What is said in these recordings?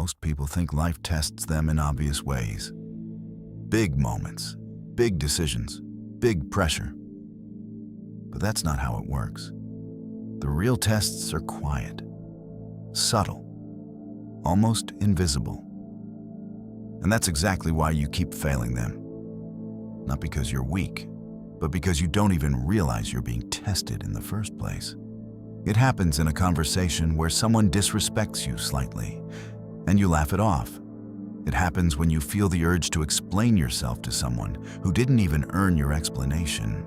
most people think life tests them in obvious ways. Big moments, big decisions, big pressure. But that's not how it works. The real tests are quiet, subtle, almost invisible. And that's exactly why you keep failing them. Not because you're weak, but because you don't even realize you're being tested in the first place. It happens in a conversation where someone disrespects you slightly, and you laugh it off. It happens when you feel the urge to explain yourself to someone who didn't even earn your explanation.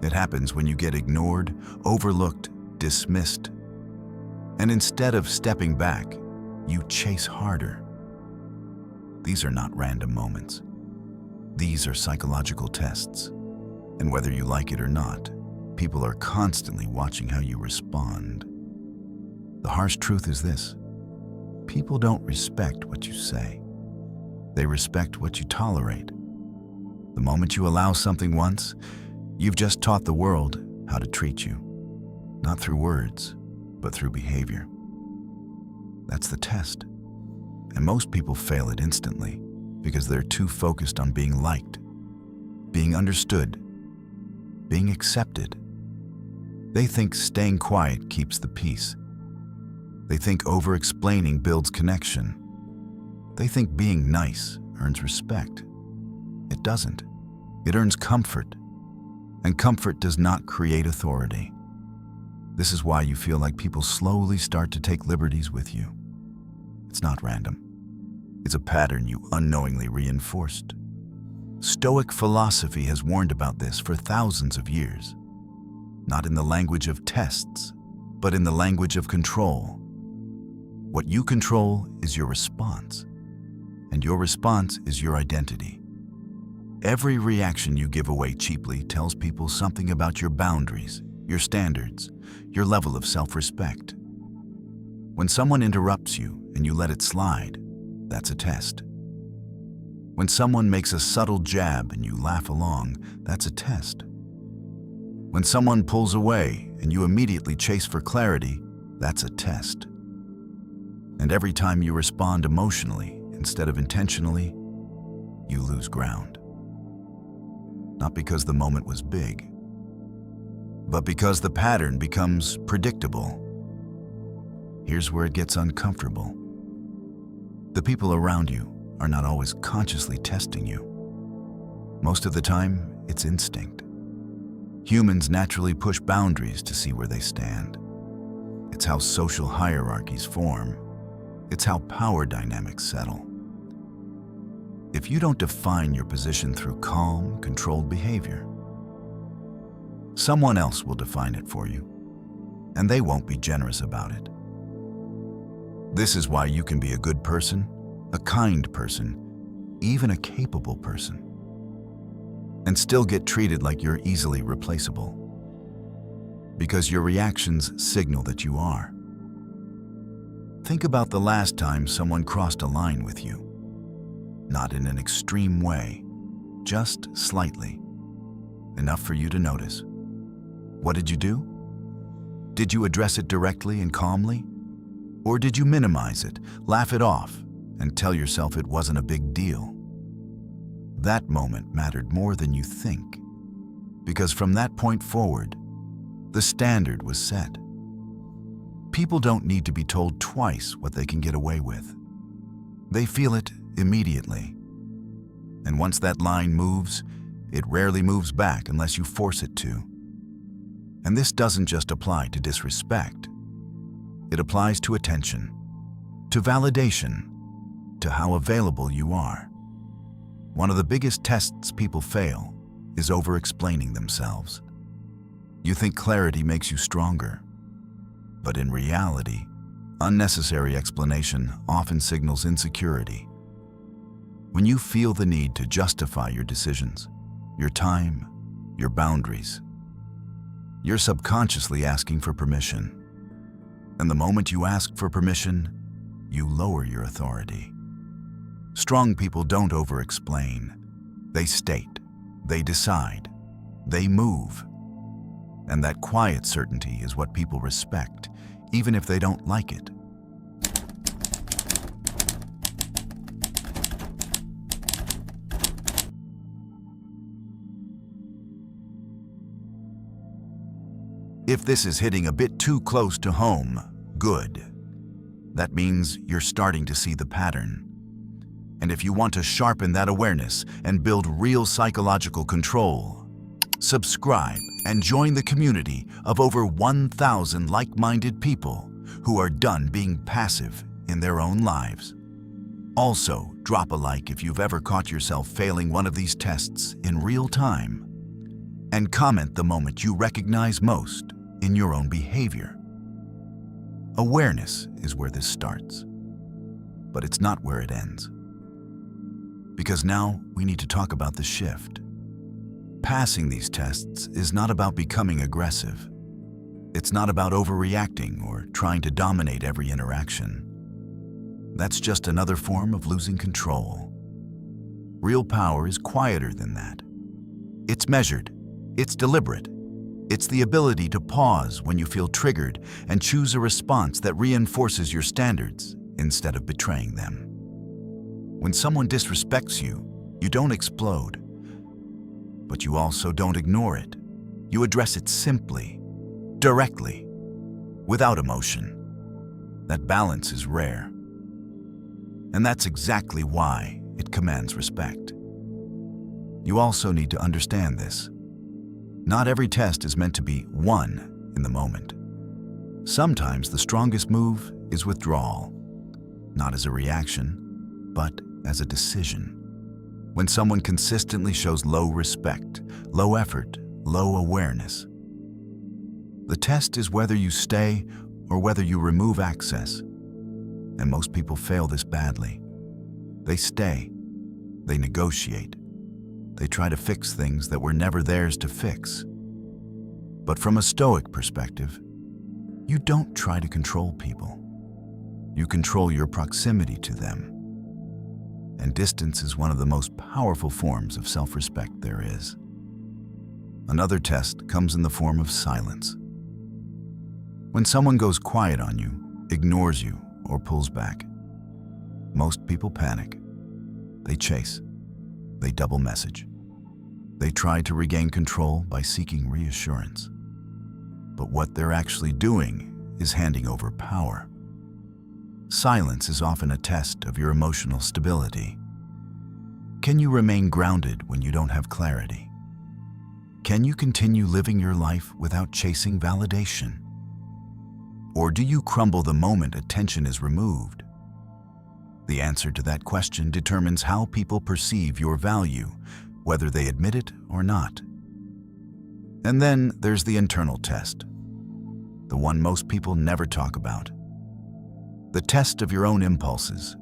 It happens when you get ignored, overlooked, dismissed. And instead of stepping back, you chase harder. These are not random moments. These are psychological tests. And whether you like it or not, people are constantly watching how you respond. The harsh truth is this: people don't respect what you say. They respect what you tolerate. The moment you allow something once, you've just taught the world how to treat you. Not through words, but through behavior. That's the test. And most people fail it instantly because they're too focused on being liked, being understood, being accepted. They think staying quiet keeps the peace. They think over-explaining builds connection. They think being nice earns respect. It doesn't. It earns comfort. And comfort does not create authority. This is why you feel like people slowly start to take liberties with you. It's not random. It's a pattern you unknowingly reinforced. Stoic philosophy has warned about this for thousands of years. Not in the language of tests, but in the language of control. What you control is your response, and your response is your identity. Every reaction you give away cheaply tells people something about your boundaries, your standards, your level of self-respect. When someone interrupts you and you let it slide, that's a test. When someone makes a subtle jab and you laugh along, that's a test. When someone pulls away and you immediately chase for clarity, that's a test. And every time you respond emotionally instead of intentionally, you lose ground. Not because the moment was big, but because the pattern becomes predictable. Here's where it gets uncomfortable. The people around you are not always consciously testing you. Most of the time, it's instinct. Humans naturally push boundaries to see where they stand. It's how social hierarchies form. It's how power dynamics settle. If you don't define your position through calm, controlled behavior, someone else will define it for you, and they won't be generous about it. This is why you can be a good person, a kind person, even a capable person, and still get treated like you're easily replaceable. Because your reactions signal that you are. Think about the last time someone crossed a line with you. Not in an extreme way, just slightly. Enough for you to notice. What did you do? Did you address it directly and calmly? Or did you minimize it, laugh it off, and tell yourself it wasn't a big deal? That moment mattered more than you think, because from that point forward, the standard was set. People don't need to be told twice what they can get away with. They feel it immediately. And once that line moves, it rarely moves back unless you force it to. And this doesn't just apply to disrespect. It applies to attention, to validation, to how available you are. One of the biggest tests people fail is over-explaining themselves. You think clarity makes you stronger, but in reality, unnecessary explanation often signals insecurity. When you feel the need to justify your decisions, your time, your boundaries, you're subconsciously asking for permission. And the moment you ask for permission, you lower your authority. Strong people don't over-explain. They state, they decide, they move. And that quiet certainty is what people respect, even if they don't like it. if this is hitting a bit too close to home, good. That means you're starting to see the pattern. And if you want to sharpen that awareness and build real psychological control, subscribe and join the community of over 1,000 like-minded people who are done being passive in their own lives. Also, drop a like if you've ever caught yourself failing one of these tests in real time, and comment the moment you recognize most in your own behavior. Awareness is where this starts, but it's not where it ends. Because now we need to talk about the shift. Passing these tests is not about becoming aggressive. It's not about overreacting or trying to dominate every interaction. That's just another form of losing control. Real power is quieter than that. It's measured. It's deliberate. It's the ability to pause when you feel triggered and choose a response that reinforces your standards instead of betraying them. When someone disrespects you, you don't explode. But you also don't ignore it. You address it simply, directly, without emotion. That balance is rare. And that's exactly why it commands respect. You also need to understand this. Not every test is meant to be won in the moment. Sometimes the strongest move is withdrawal, not as a reaction, but as a decision. When someone consistently shows low respect, low effort, low awareness, the test is whether you stay or whether you remove access. And most people fail this badly. They stay. They negotiate. They try to fix things that were never theirs to fix. But from a Stoic perspective, you don't try to control people. You control your proximity to them. And distance is one of the most powerful forms of self-respect there is. Another test comes in the form of silence. When someone goes quiet on you, ignores you, or pulls back, most people panic. They chase. They double message. They try to regain control by seeking reassurance. But what they're actually doing is handing over power. Silence is often a test of your emotional stability. Can you remain grounded when you don't have clarity? Can you continue living your life without chasing validation? Or do you crumble the moment attention is removed? The answer to that question determines how people perceive your value, whether they admit it or not. And then there's the internal test, the one most people never talk about. The test of your own impulses,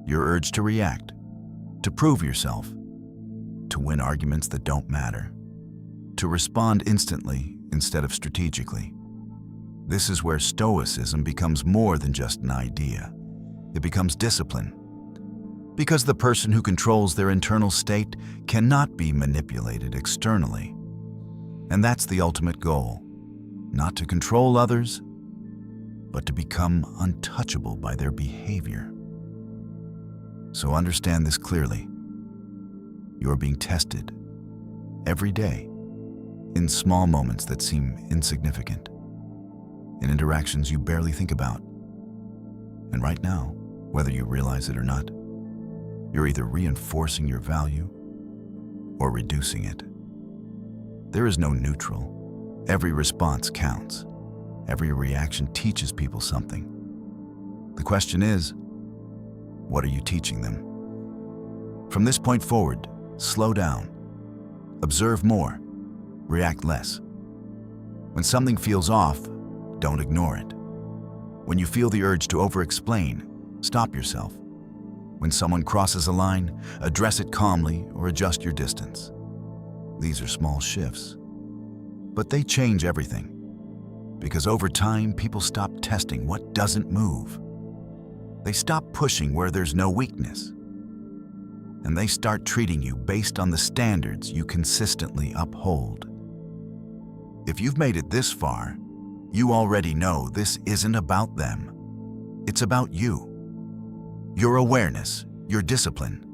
your urge to react, to prove yourself, to win arguments that don't matter, to respond instantly instead of strategically. This is where Stoicism becomes more than just an idea. It becomes discipline. Because the person who controls their internal state cannot be manipulated externally. And that's the ultimate goal. Not to control others, but to become untouchable by their behavior. So understand this clearly. You're being tested every day in small moments that seem insignificant, in interactions you barely think about. And right now, whether you realize it or not, you're either reinforcing your value or reducing it. There is no neutral. Every response counts. Every reaction teaches people something. The question is, what are you teaching them? From this point forward, slow down. Observe more. React less. When something feels off, don't ignore it. When you feel the urge to over-explain, stop yourself. When someone crosses a line, address it calmly or adjust your distance. These are small shifts, but they change everything. Because over time, people stop testing what doesn't move. They stop pushing where there's no weakness. And they start treating you based on the standards you consistently uphold. If you've made it this far, you already know this isn't about them. It's about you. Your awareness, your discipline,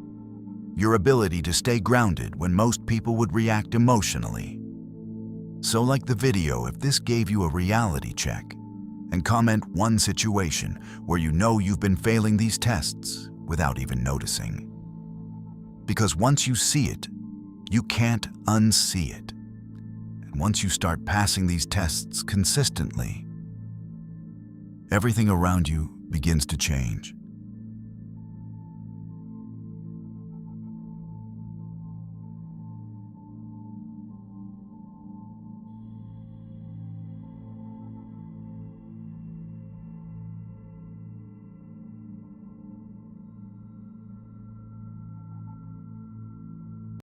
your ability to stay grounded when most people would react emotionally. So like the video, if this gave you a reality check, and comment one situation where you know you've been failing these tests without even noticing. Because once you see it, you can't unsee it. And once you start passing these tests consistently, everything around you begins to change.